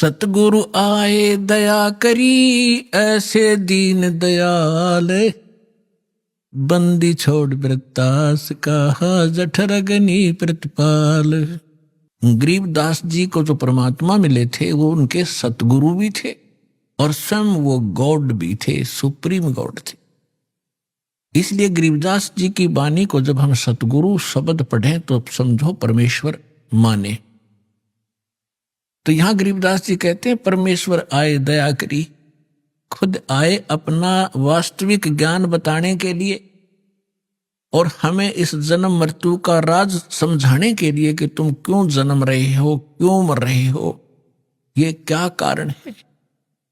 सतगुरु आए दया करी, ऐसे दीन दयाल। बंदी छोड़ वृत्तास कहा, जठर अग्नि प्रतिपाल। गरीबदास जी को जो परमात्मा मिले थे वो उनके सतगुरु भी थे और स्वयं वो गॉड भी थे, सुप्रीम गॉड थे। इसलिए गरीबदास जी की वाणी को जब हम सतगुरु शब्द पढ़ें तो समझो परमेश्वर माने। तो यहां गरीबदास जी कहते हैं परमेश्वर आए दया करी, खुद आए अपना वास्तविक ज्ञान बताने के लिए और हमें इस जन्म मृत्यु का राज समझाने के लिए कि तुम क्यों जन्म रहे हो, क्यों मर रहे हो, ये क्या कारण है।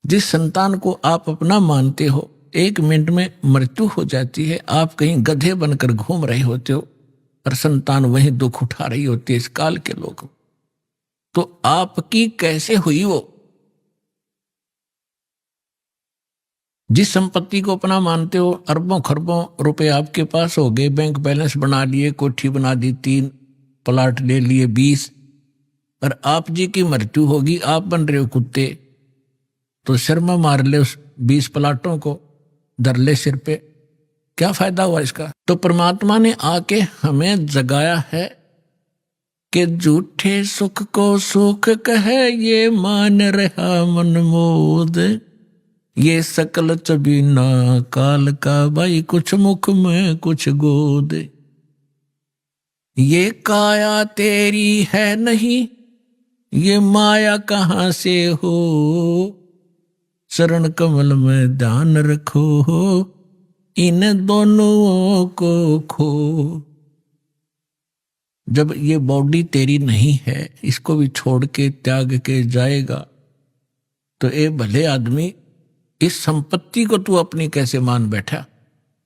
जिस संतान को आप अपना मानते हो, 1 मिनट में मृत्यु हो जाती है, आप कहीं गधे बनकर घूम रहे होते हो और संतान वहीं दुख उठा रही होती है इस काल के लोग। तो आपकी कैसे हुई वो? जिस संपत्ति को अपना मानते हो, अरबों खरबों रुपए आपके पास हो गए, बैंक बैलेंस बना लिए, कोठी बना दी, 3 प्लाट ले लिए 20, और आप जी की मृत्यु होगी, आप बन रहे हो कुत्ते, तो शर्मा मार ले उस 20 प्लाटों को, धर ले सिर पे, क्या फायदा हुआ इसका। तो परमात्मा ने आके हमें जगाया है कि झूठे सुख को सुख कहे, ये मान रहा मन मोद, ये सकल चबीना काल का, भाई कुछ मुख में कुछ गोद। ये काया तेरी है नहीं, ये माया कहां से हो, चरण कमल में ध्यान रखो, इन दोनों को खो। जब ये बॉडी तेरी नहीं है, इसको भी छोड़ के त्याग के जाएगा, तो ए भले आदमी, इस संपत्ति को तू अपनी कैसे मान बैठा,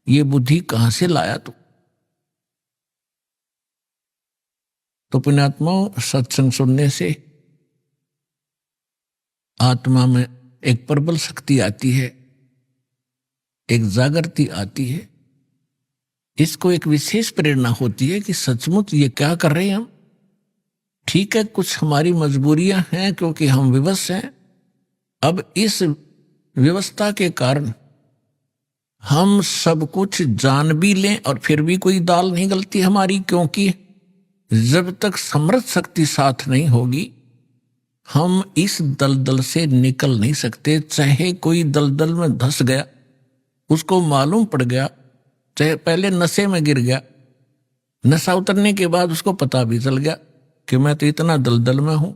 ये बुद्धि कहां से लाया तू। तो पुण्यात्माओं, सत्संग सुनने से आत्मा में एक प्रबल शक्ति आती है, एक जागृति आती है, इसको एक विशेष प्रेरणा होती है कि सचमुच ये क्या कर रहे हैं हम। ठीक है, कुछ हमारी मजबूरियां हैं क्योंकि हम विवश हैं। अब इस व्यवस्था के कारण हम सब कुछ जान भी लें और फिर भी कोई दाल नहीं गलती हमारी, क्योंकि जब तक समर्थ शक्ति साथ नहीं होगी हम इस दलदल से निकल नहीं सकते। चाहे कोई दलदल में धंस गया, उसको मालूम पड़ गया, चाहे पहले नशे में गिर गया, नशा उतरने के बाद उसको पता भी चल गया कि मैं तो इतना दलदल में हूं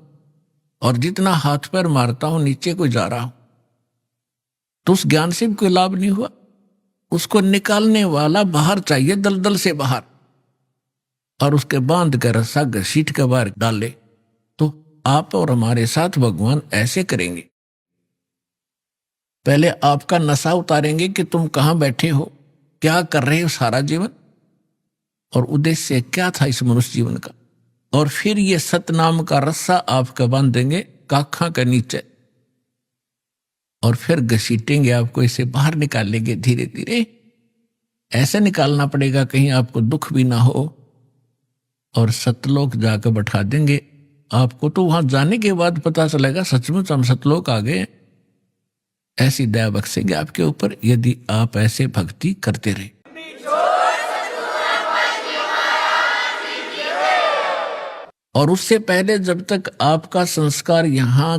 और जितना हाथ पैर मारता हूं नीचे को जा रहा हूं, तो उस ज्ञान से भी कोई लाभ नहीं हुआ। उसको निकालने वाला बाहर चाहिए, दलदल से बाहर, और उसके बांध कर रस्सा घसीट के बाहर डाले। तो आप और हमारे साथ भगवान ऐसे करेंगे। पहले आपका नशा उतारेंगे कि तुम कहां बैठे हो, क्या कर रहे हो सारा जीवन, और उद्देश्य क्या था इस मनुष्य जीवन का, और फिर ये सतनाम का रस्सा आपका बांध देंगे काखा के नीचे, और फिर घसीटेंगे आपको, इसे बाहर निकालेंगे धीरे धीरे। ऐसे निकालना पड़ेगा कहीं आपको दुख भी ना हो, और सतलोक जाकर बैठा देंगे आपको। तो वहां जाने के बाद पता चलेगा सचमुच हम सतलोक आ गए। ऐसी दया बख्शेंगे आपके ऊपर यदि आप ऐसे भक्ति करते रहे। और उससे पहले जब तक आपका संस्कार यहाँ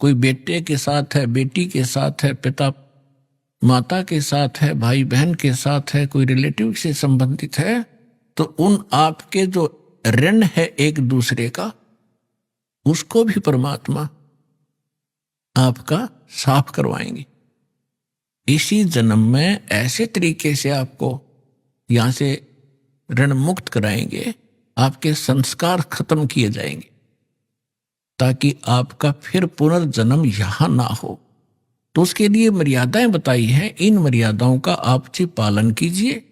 कोई बेटे के साथ है, बेटी के साथ है, पिता माता के साथ है, भाई बहन के साथ है, कोई रिलेटिव से संबंधित है, तो उन आपके जो ऋण है एक दूसरे का, उसको भी परमात्मा आपका साफ करवाएंगे। इसी जन्म में ऐसे तरीके से आपको यहां से ऋण मुक्त कराएंगे, आपके संस्कार खत्म किए जाएंगे, ताकि आपका फिर पुनर्जन्म यहां ना हो। तो उसके लिए मर्यादाएं बताई हैं, इन मर्यादाओं का आप जी पालन कीजिए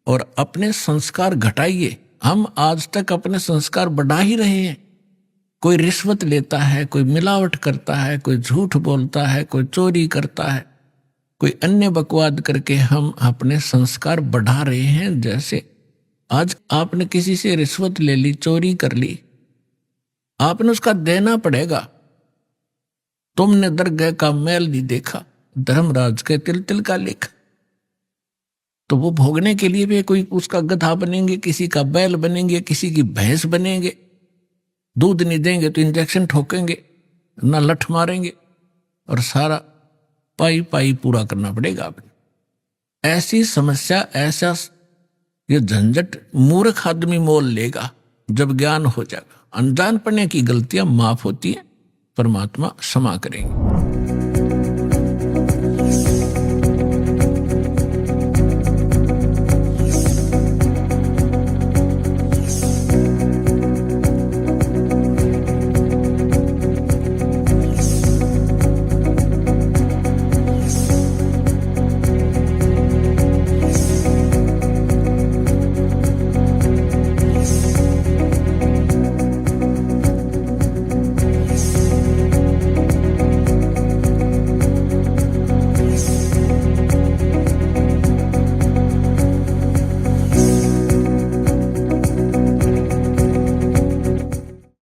और अपने संस्कार घटाइए। हम आज तक अपने संस्कार बढ़ा ही रहे हैं। कोई रिश्वत लेता है, कोई मिलावट करता है, कोई झूठ बोलता है, कोई चोरी करता है, कोई अन्य बकवाद करके हम अपने संस्कार बढ़ा रहे हैं। जैसे आज आपने किसी से रिश्वत ले ली, चोरी कर ली, आपने उसका देना पड़ेगा। तुमने दरगाह का मैल नहीं देखा, धर्मराज के तिल तिल का लेखा। तो वो भोगने के लिए भी कोई उसका गधा बनेंगे, किसी का बैल बनेंगे, किसी की भैंस बनेंगे। दूध नहीं देंगे तो इंजेक्शन ठोकेंगे, ना लठ मारेंगे, और सारा पाई पाई पूरा करना पड़ेगा आपने। ऐसी समस्या, ऐसा ये झंझट मूर्ख आदमी मोल लेगा जब ज्ञान हो जाएगा। अनजान पढ़ने की गलतियां माफ होती हैं, परमात्मा क्षमा करेंगे।